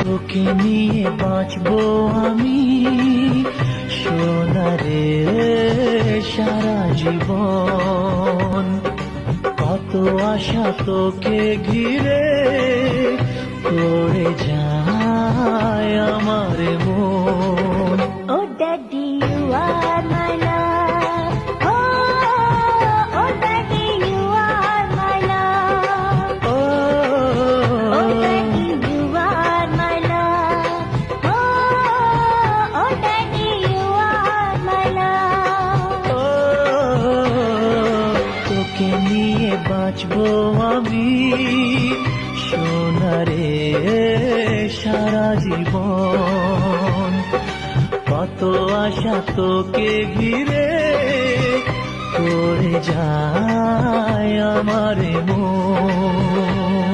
তোকে নিয়ে বাঁচবো আমি সোনারে সারা জীবন। কত আশা তোকে ঘিরে করে যায় আমার মন। Oh daddy, you are my love. Oh, oh daddy, you are my love. Oh daddy, you are my love. Oh daddy, you are my love. তোকে নিয়ে বাঁচবো আমি সোনারে সারা জীবন। কত আশা তোকে ঘিরে করে যায় আমার মন।